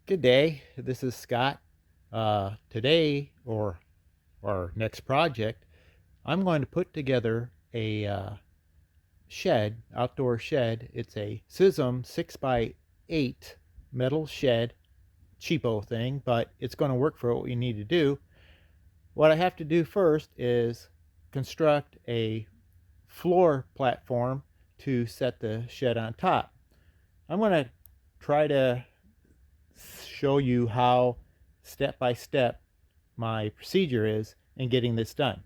Good day, this is Scott. Today, or our next project, I'm going to put together a shed, outdoor shed. It's a Sizzim 6x8 metal shed, cheapo thing, but it's going to work for what we need to do. What I have to do first is construct a floor platform to set the shed on top. I'm going to try to show you how step by step my procedure is in getting this done.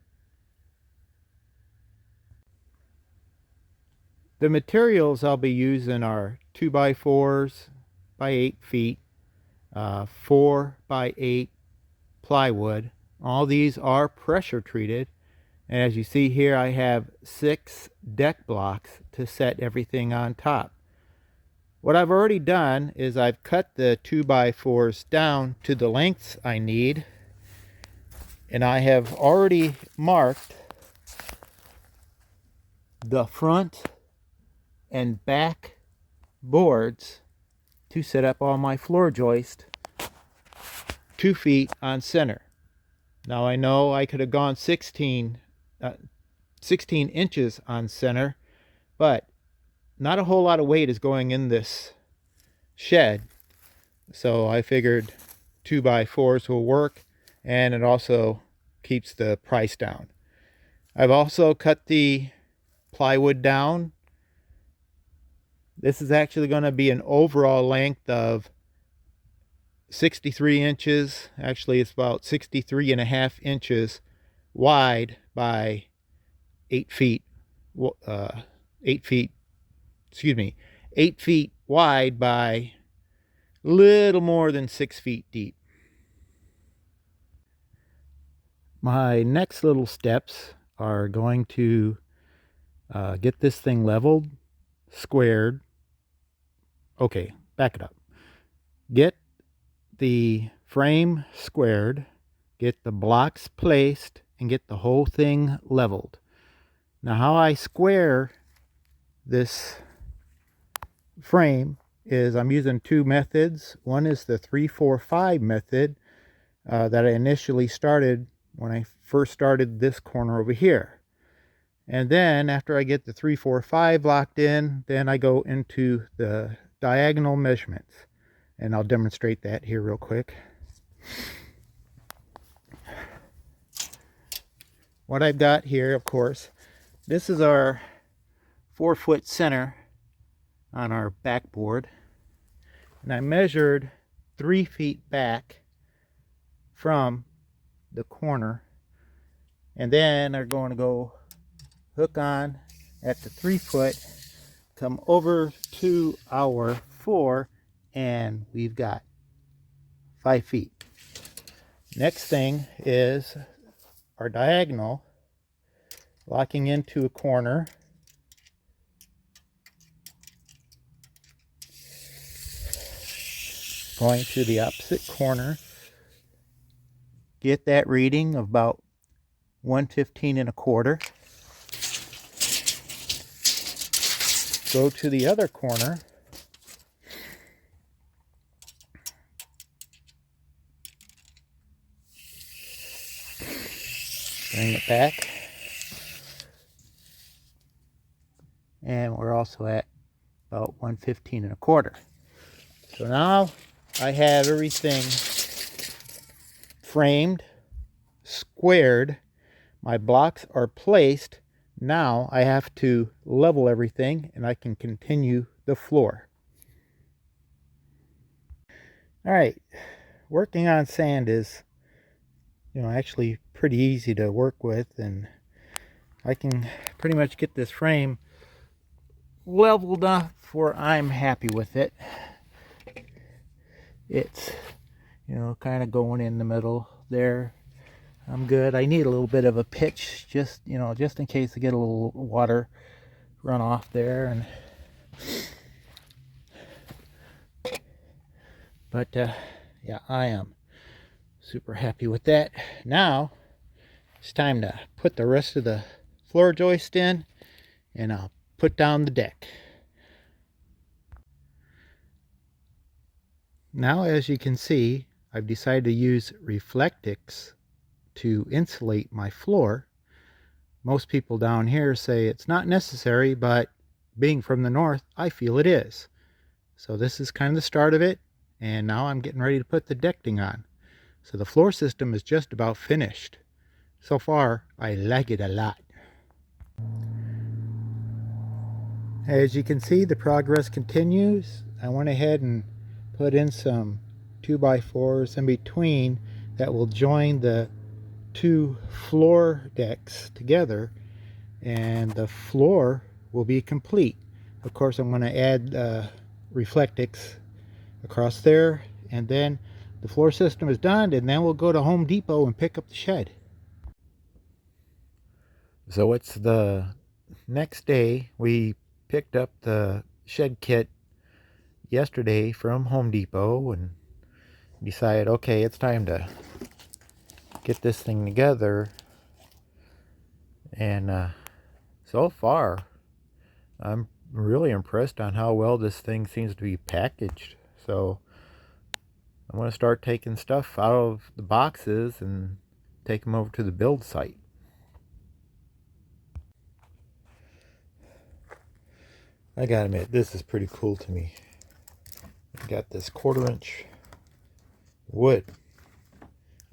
The materials I'll be using are 2x4s by 8 feet, 4x8 plywood. All these are pressure treated, and as you see here, I have 6 deck blocks to set everything on top. What I've already done is I've cut the 2x4s down to the lengths I need, and I have already marked the front and back boards to set up all my floor joist 2 feet on center. Now I know I could have gone 16 inches on center, but not a whole lot of weight is going in this shed, so I figured 2x4s will work, and it also keeps the price down. I've also cut the plywood down. This is actually going to be an overall length of 63 inches. Actually, it's about 63.5 inches wide by 8 feet. 8 feet wide by a little more than 6 feet deep. My next little steps are going to get this thing leveled, squared. Okay, back it up. Get the frame squared, get the blocks placed, and get the whole thing leveled. Now, how I square this frame is I'm using 2 methods. One is the 3-4-5 method that I initially started when I first started this corner over here. And then after I get the 3-4-5 locked in, then I go into the diagonal measurements. And I'll demonstrate that here real quick. What I've got here, of course, this is our 4-foot center on our backboard, and I measured 3 feet back from the corner, and then I'm going to go hook on at the 3 foot, come over to our 4, and we've got 5 feet. Next thing is our diagonal, locking into a corner. Going to the opposite corner, get that reading of about 115 1/4. Go to the other corner, bring it back, and we're also at about 115 1/4. So now I have everything framed, squared, my blocks are placed. Now I have to level everything and I can continue the floor. All right, working on sand is, actually pretty easy to work with, and I can pretty much get this frame leveled up where I'm happy with it. It's, kind of going in the middle there. I'm good. I need a little bit of a pitch, just in case I get a little water run off there. But yeah, I am super happy with that. Now it's time to put the rest of the floor joist in, and I'll put down the deck. Now, as you can see, I've decided to use Reflectix to insulate my floor. Most people down here say it's not necessary, but being from the north, I feel it is. So this is kind of the start of it, and now I'm getting ready to put the decking on. So the floor system is just about finished. So far, I like it a lot. As you can see, the progress continues. I went ahead and put in some 2x4s in between that will join the two floor decks together, and the floor will be complete. Of course, I'm going to add Reflectix across there, and then the floor system is done, and then we'll go to Home Depot and pick up the shed. So it's the next day. We picked up the shed kit yesterday from Home Depot and decided, okay, it's time to get this thing together. And so far, I'm really impressed on how well this thing seems to be packaged. So I'm going to start taking stuff out of the boxes and take them over to the build site. I gotta admit, this is pretty cool to me. Got this 1/4-inch wood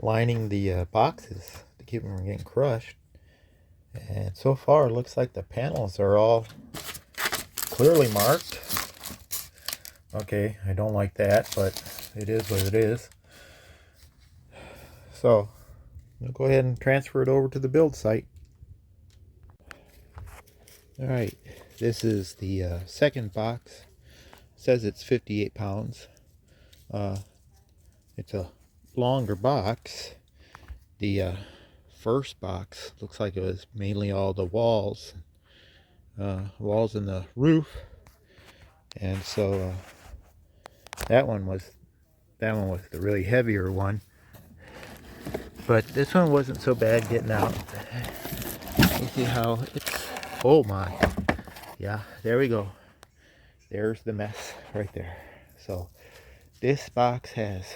lining the boxes to keep them from getting crushed. And so far, it looks like the panels are all clearly marked. Okay, I don't like that, but it is what it is. So, I'll go ahead and transfer it over to the build site. Alright, this is the second box. It says it's 58 pounds. It's a longer box. The first box looks like it was mainly all the walls and the roof, and so that one was the really heavier one, but this one wasn't so bad getting out. You see how it's, oh my, yeah, there we go, there's the mess right there. So this box has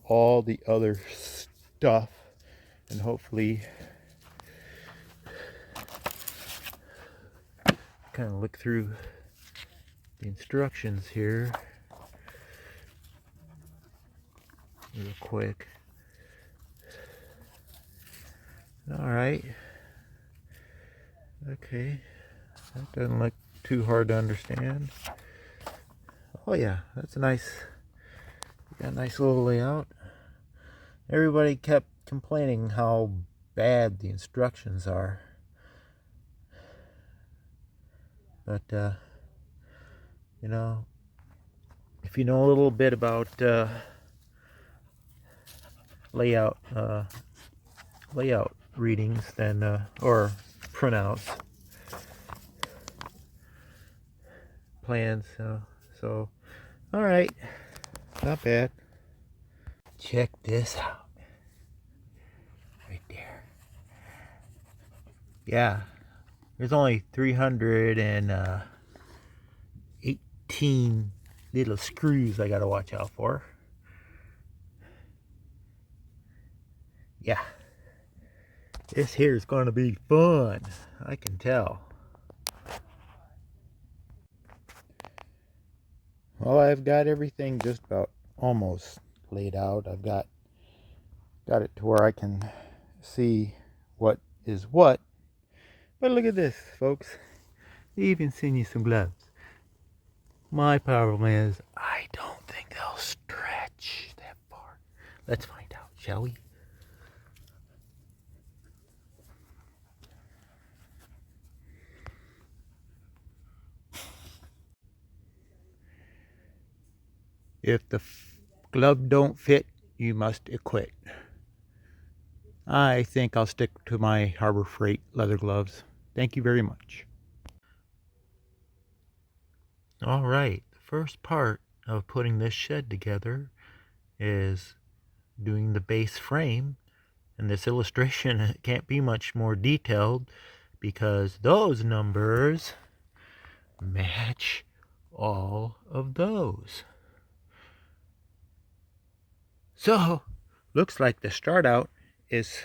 all the other stuff, and hopefully kind of look through the instructions here real quick. All right, okay, that doesn't look too hard to understand. Oh yeah, that's a nice, got a nice little layout. Everybody kept complaining how bad the instructions are, but you know, if you know a little bit about layout readings, then or printouts, plans, so all right, not bad. Check this out right there. Yeah, there's only 318 little screws I gotta watch out for. Yeah, this here is gonna be fun, I can tell. Well, I've got everything just about almost laid out. I've got it to where I can see what is what. But look at this, folks. They even send you some gloves. My problem is I don't think they'll stretch that far. Let's find out, shall we? If the glove don't fit, you must acquit. I think I'll stick to my Harbor Freight leather gloves. Thank you very much. All right, the first part of putting this shed together is doing the base frame. And this illustration can't be much more detailed because those numbers match all of those. So, looks like the start out is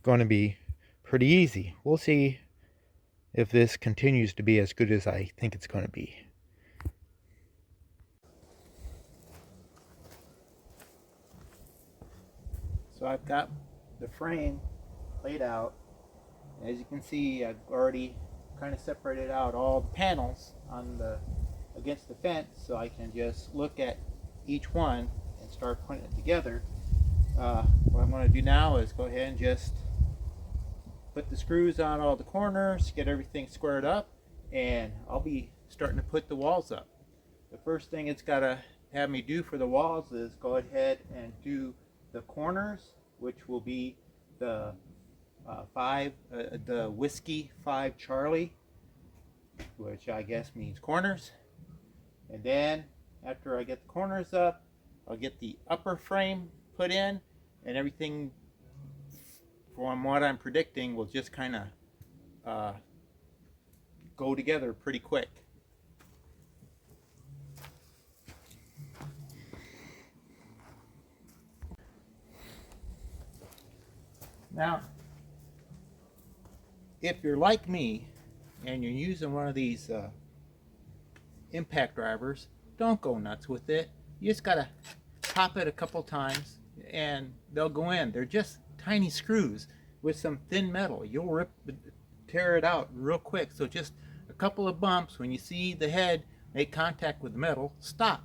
going to be pretty easy. We'll see if this continues to be as good as I think it's going to be. So I've got the frame laid out. As you can see, I've already kind of separated out all the panels on the against the fence, so I can just look at each one and start putting it together. What I'm going to do now is go ahead and just put the screws on all the corners, get everything squared up, and I'll be starting to put the walls up. The first thing it's got to have me do for the walls is go ahead and do the corners, which will be the the Whiskey 5 Charlie, which I guess means corners. And then after I get the corners up, I'll get the upper frame put in, and everything from what I'm predicting will just kind of go together pretty quick. Now, if you're like me and you're using one of these impact drivers, don't go nuts with it. You just gotta pop it a couple times and they'll go in. They're just tiny screws with some thin metal. You'll tear it out real quick. So just a couple of bumps. When you see the head make contact with the metal, stop.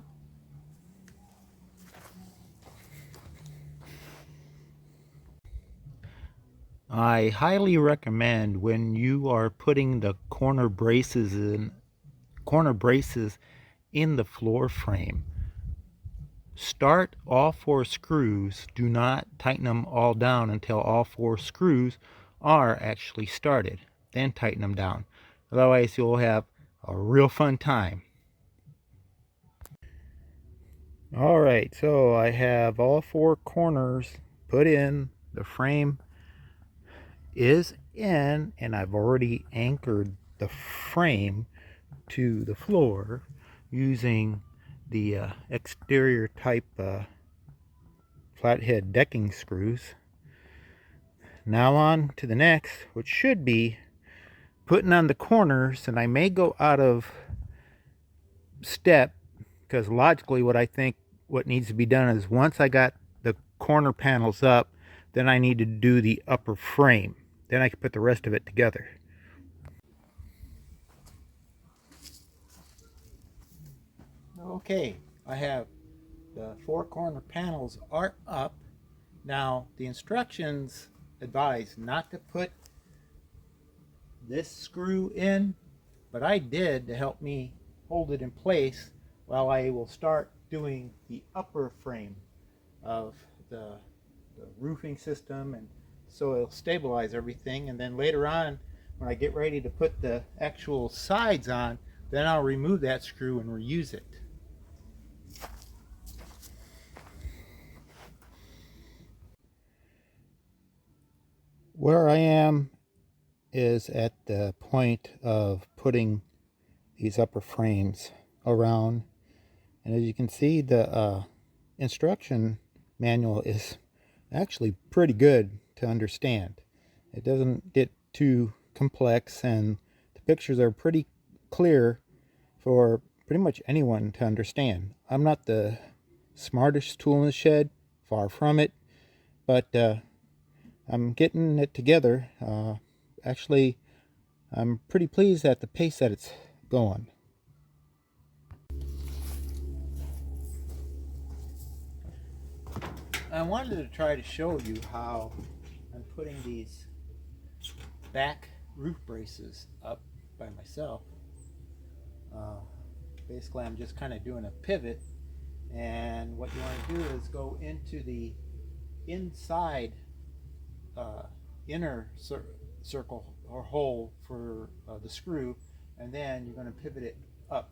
I highly recommend when you are putting the corner braces in the floor frame, start all 4 screws. Do not tighten them all down until all 4 screws are actually started. Then tighten them down. Otherwise you'll have a real fun time. Alright, so I have all 4 corners put in. The frame is in, and I've already anchored the frame to the floor using the exterior type flathead decking screws. Now on to the next, which should be putting on the corners, and I may go out of step because logically what needs to be done is once I got the corner panels up, then I need to do the upper frame. Then I can put the rest of it together. Okay, I have the 4 corner panels are up. Now the instructions advise not to put this screw in, but I did to help me hold it in place while I will start doing the upper frame of the roofing system, and so it'll stabilize everything. And then later on, when I get ready to put the actual sides on, then I'll remove that screw and reuse it. Where I am is at the point of putting these upper frames around, and as you can see, the instruction manual is actually pretty good to understand. It doesn't get too complex, and the pictures are pretty clear for pretty much anyone to understand. I'm not the smartest tool in the shed, far from it, but I'm getting it together. Actually, I'm pretty pleased at the pace that it's going. I wanted to try to show you how I'm putting these back roof braces up by myself. Basically, I'm just kind of doing a pivot, and what you want to do is go into the inside inner circle or hole for the screw, and then you're going to pivot it up.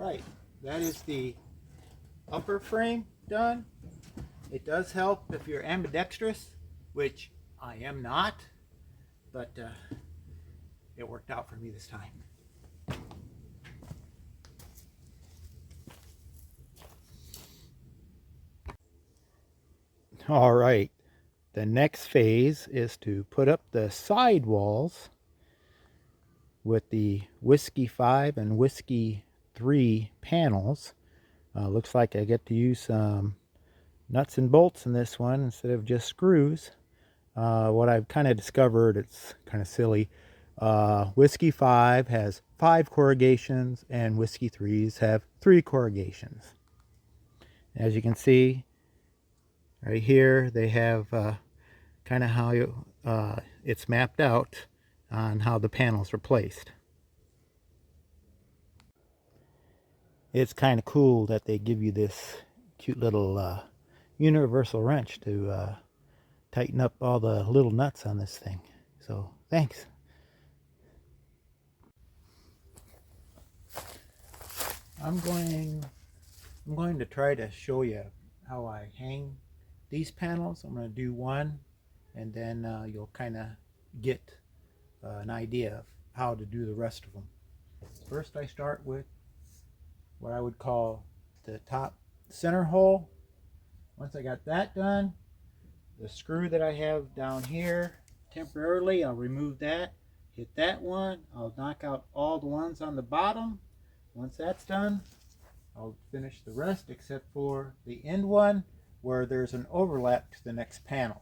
right, that is the upper frame done. It does help if you're ambidextrous, which I am not, but it worked out for me this time. All right, the next phase is to put up the side walls with the Whiskey 5 and Whiskey 3 panels. Looks like I get to use some nuts and bolts in this one instead of just screws. What I've kind of discovered, it's kind of silly, Whiskey 5 has 5 corrugations and Whiskey 3s have 3 corrugations. As you can see right here, they have kind of how it's mapped out on how the panels are placed. It's kind of cool that they give you this cute little universal wrench to tighten up all the little nuts on this thing. So thanks. I'm going to try to show you how I hang these panels. I'm going to do one, and then you'll kind of get an idea of how to do the rest of them. First, I start with what I would call the top center hole. Once I got that done, the screw that I have down here temporarily, I'll remove that, hit that one, I'll knock out all the ones on the bottom. Once that's done, I'll finish the rest except for the end one where there's an overlap to the next panel.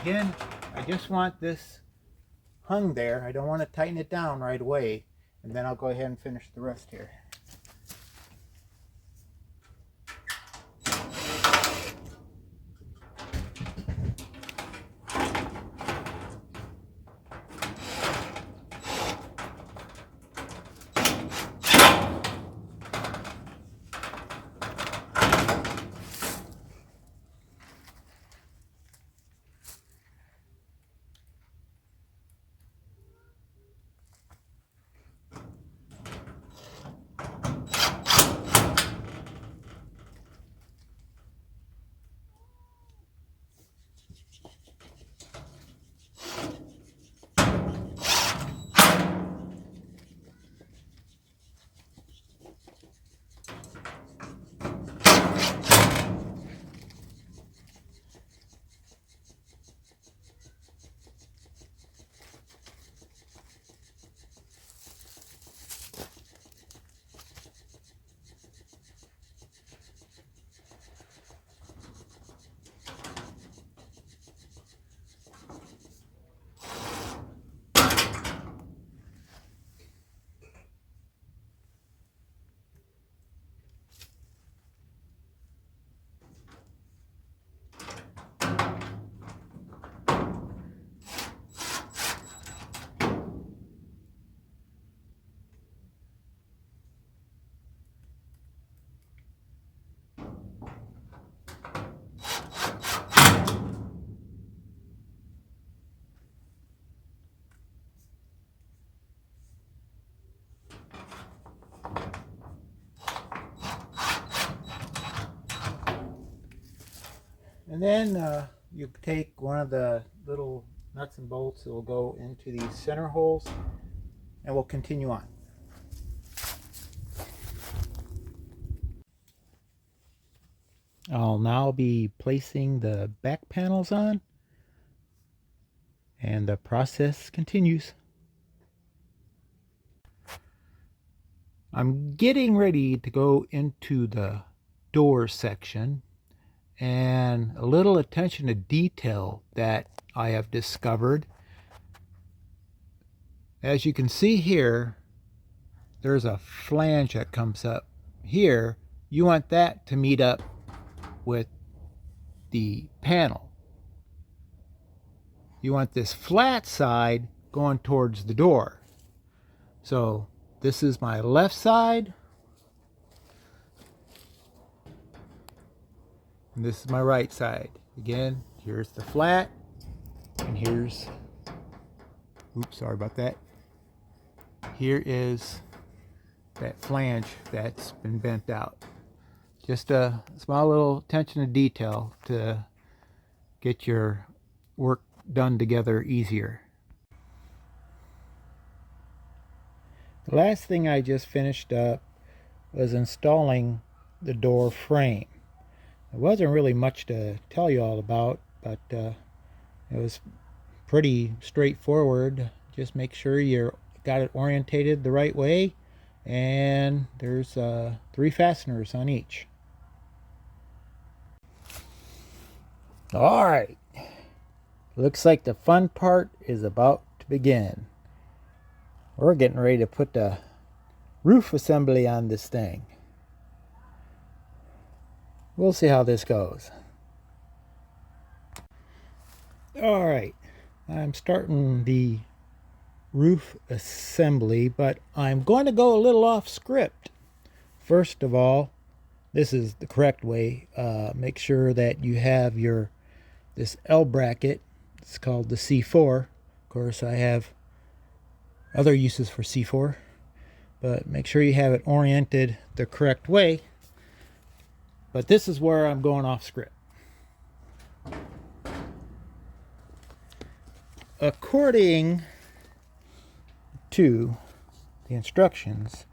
Again, I just want this hung there. I don't want to tighten it down right away, and then I'll go ahead and finish the rest here. And then you take one of the little nuts and bolts that will go into these center holes, and we'll continue on. I'll now be placing the back panels on, and the process continues. I'm getting ready to go into the door section, and a little attention to detail that I have discovered. As you can see here, there's a flange that comes up here. You want that to meet up with the panel. You want this flat side going towards the door. So this is my left side, and this is my right side. Again, here's the flat, and here's, oops, sorry about that. Here is that flange that's been bent out. Just a small little attention to detail to get your work done together easier. The last thing I just finished up was installing the door frame. It wasn't really much to tell you all about, but it was pretty straightforward. Just make sure you got it orientated the right way, and there's 3 fasteners on each. All right, looks like the fun part is about to begin. We're getting ready to put the roof assembly on this thing. We'll see how this goes. All right, I'm starting the roof assembly, but I'm going to go a little off script. First of all, this is the correct way. Make sure that you have this L bracket. It's called the C4. Of course, I have other uses for C4, but make sure you have it oriented the correct way. But this is where I'm going off script. According to the instructions,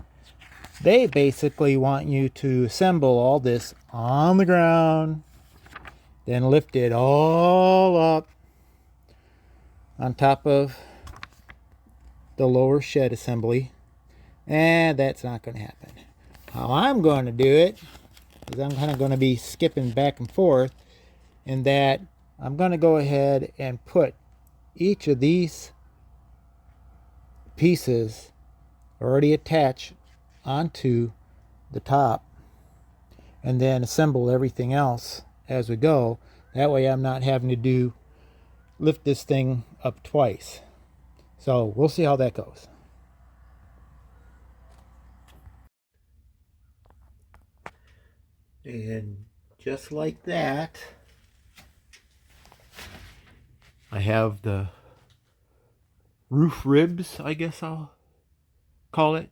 they basically want you to assemble all this on the ground, then lift it all up on top of the lower shed assembly, and that's not going to happen. How I'm going to do it is I'm kind of going to be skipping back and forth, in that I'm going to go ahead and put each of these pieces already attached onto the top, and then assemble everything else as we go. That way I'm not having to lift this thing up twice. So we'll see how that goes. And just like that, I have the roof ribs, I guess I'll call it.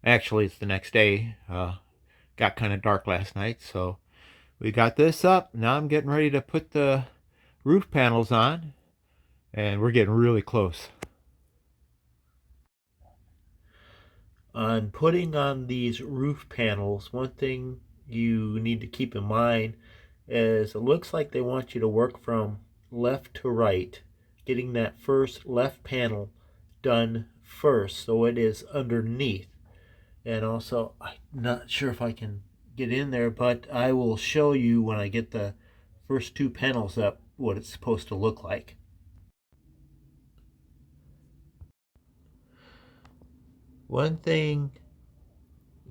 Actually, it's the next day. Got kind of dark last night, so we got this up. Now I'm getting ready to put the roof panels on, and we're getting really close. On putting on these roof panels, one thing you need to keep in mind is it looks like they want you to work from left to right, getting that first left panel done first so it is underneath. And also, I'm not sure if I can get in there, but I will show you when I get the first 2 panels up what it's supposed to look like. One thing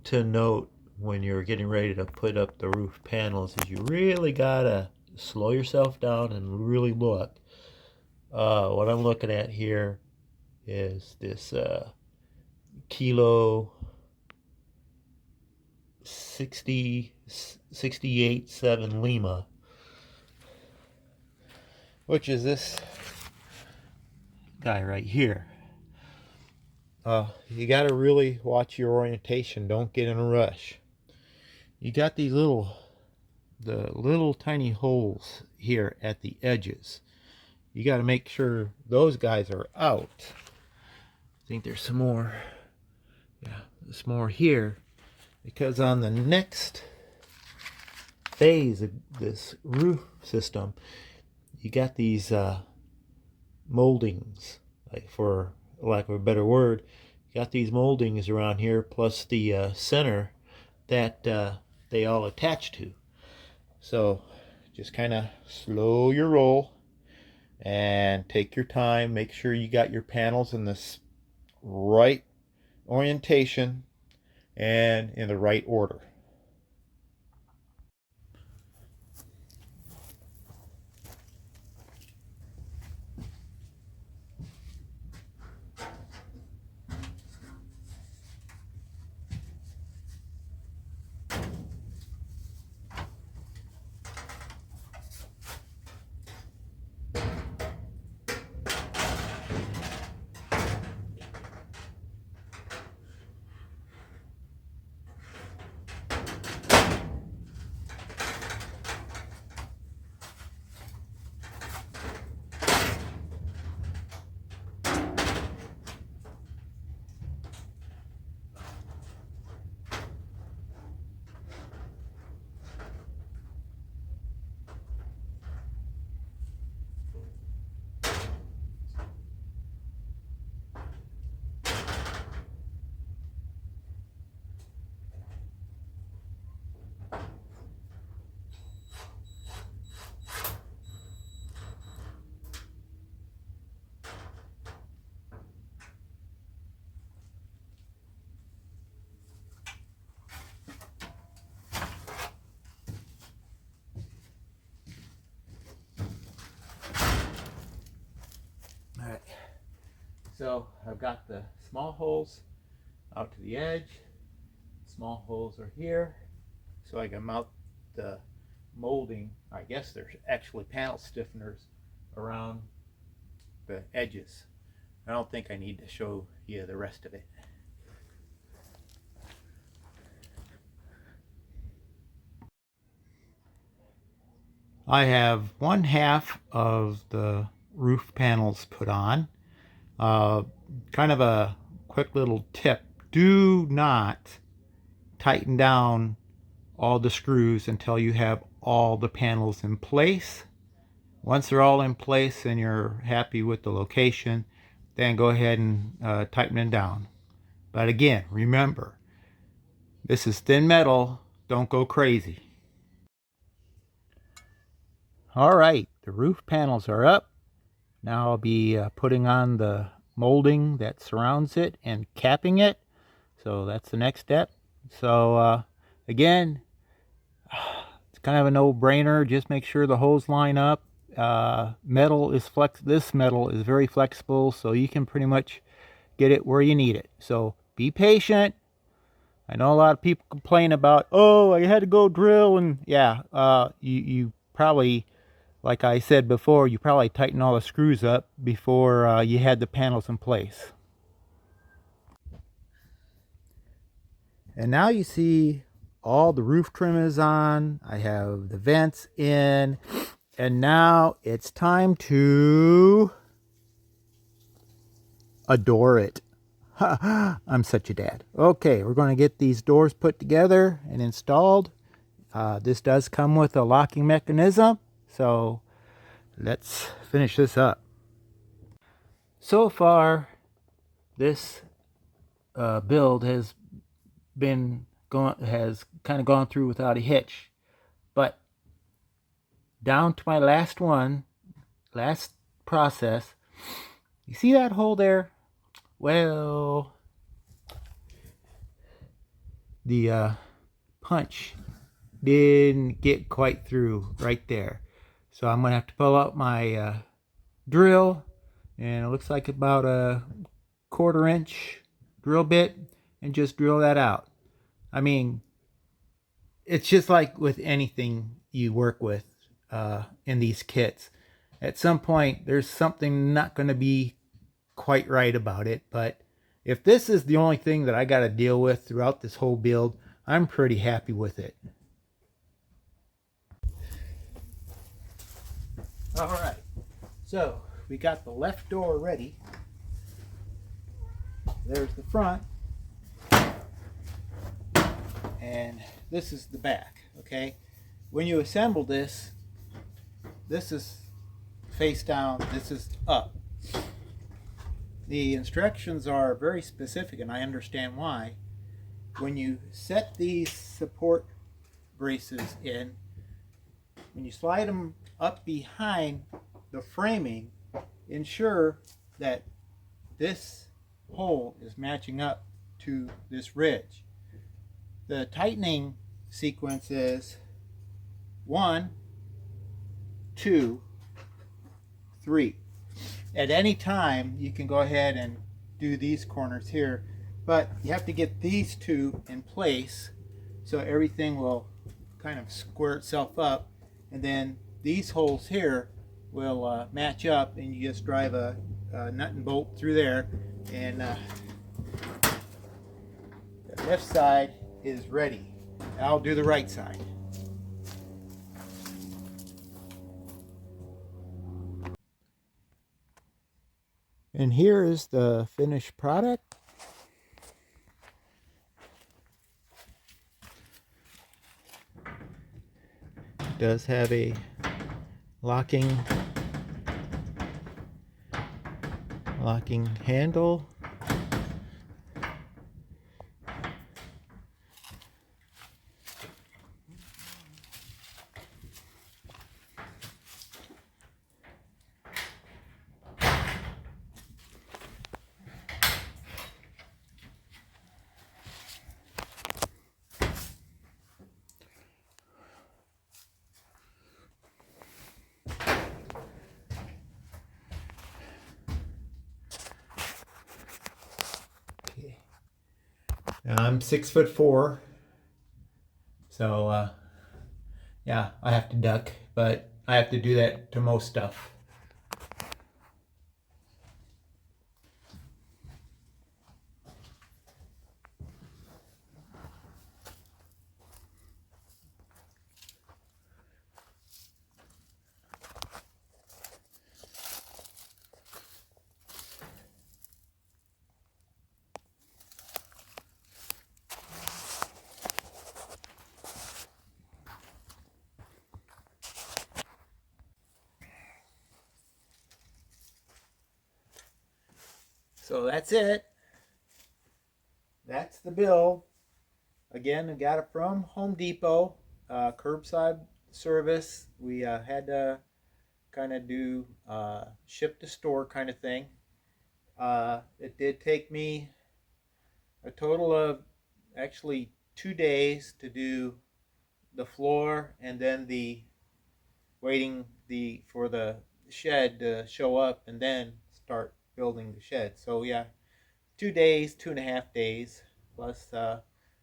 to note when you're getting ready to put up the roof panels is you really gotta slow yourself down and really look. What I'm looking at here is this Kilo 68.7 Lima, which is this guy right here. You got to really watch your orientation. Don't get in a rush. You got these little tiny holes here at the edges. You got to make sure those guys are out. I think there's some more. Yeah, there's more here, because on the next phase of this roof system, you got these moldings, like, for lack of a better word, you got these moldings around here, plus the center that they all attach to. So just kind of slow your roll And take your time, make sure you got your panels in this right orientation and in the right order. All right, so I've got the small holes out to the edge. Small holes are here, so I can mount the molding. I guess there's actually panel stiffeners around the edges. I don't think I need to show you the rest of it. I have 1/2 of the roof panels put on. Kind of a quick little tip: do not tighten down all the screws until you have all the panels in place. Once they're all in place and you're happy with the location, then go ahead and tighten them down. But again, remember, this is thin metal. Don't go crazy. All right, the roof panels are up. Now I'll be putting on the molding that surrounds it and capping it. So that's the next step. So again, it's kind of a no-brainer. Just make sure the holes line up. Metal is this metal is very flexible, so you can pretty much get it where you need it. So be patient. I know a lot of people complain about, oh, I had to go drill, and yeah, you probably, like I said before, you probably tightened all the screws up before you had the panels in place. And now you see all the roof trim is on. I have the vents in. And now it's time to adore it. I'm such a dad. Okay, we're going to get these doors put together and installed. This does come with a locking mechanism. So let's finish this up. So far, this build has kind of gone through without a hitch. But down to my last process. You see that hole there? Well, the punch didn't get quite through right there. So I'm going to have to pull out my drill, and it looks like about a 1/4 inch drill bit, and just drill that out. I mean, it's just like with anything you work with in these kits. At some point, there's something not going to be quite right about it, but if this is the only thing that I got to deal with throughout this whole build, I'm pretty happy with it. All right, so we got the left door ready. There's the front, and this is the back. Okay, when you assemble this, this is face down, this is up. The instructions are very specific, and I understand why. When you set these support braces in, when you slide them up behind the framing, ensure that this hole is matching up to this ridge. The tightening sequence is 1, 2, 3. At any time, you can go ahead and do these corners here, but you have to get these two in place so everything will kind of square itself up, and then these holes here will match up, and you just drive a nut and bolt through there, and the left side is ready. I'll do the right side. And here is the finished product. It does have a locking handle. I'm 6'4", so yeah, I have to duck, but I have to do that to most stuff. So that's it. That's the bill. Again, I got it from Home Depot, curbside service. We had to kind of do ship to store kind of thing. It did take me a total of actually 2 days to do the floor, and then the waiting for the shed to show up, and then start building the shed. So yeah, 2 days, 2.5 days, plus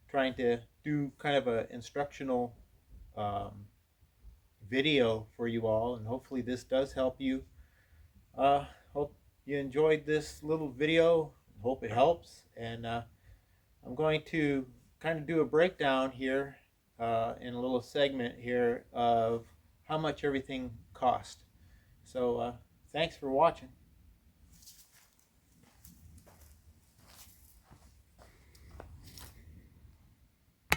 trying to do kind of a instructional video for you all, and hopefully this does help you. Hope you enjoyed this little video. Hope it helps, and I'm going to kind of do a breakdown here in a little segment here of how much everything cost. So thanks for watching.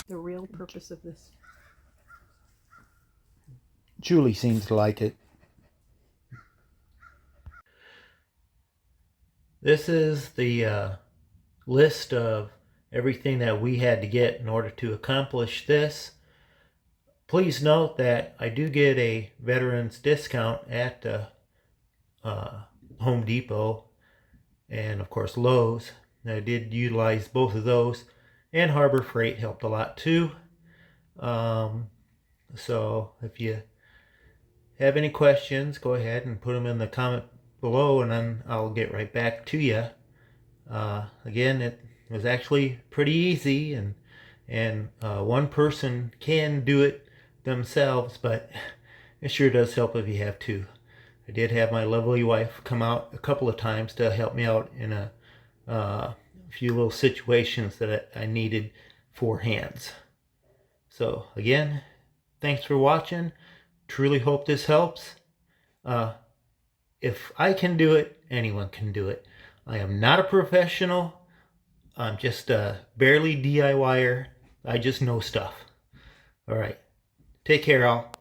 The real purpose of this. Julie seems to like it. This is the list of everything that we had to get in order to accomplish this. Please note that I do get a veterans discount at Home Depot and of course Lowe's. I did utilize both of those, and Harbor Freight helped a lot too. So if you have any questions, go ahead and put them in the comment below, and then I'll get right back to you. Again, it was actually pretty easy, and one person can do it themselves, but it sure does help if you have two. I did have my lovely wife come out a couple of times to help me out in a few little situations that I needed 4 hands. So again, thanks for watching. Truly hope this helps. If I can do it, anyone can do it. I am not a professional. I'm just a barely DIYer. I just know stuff. All right. Take care, all.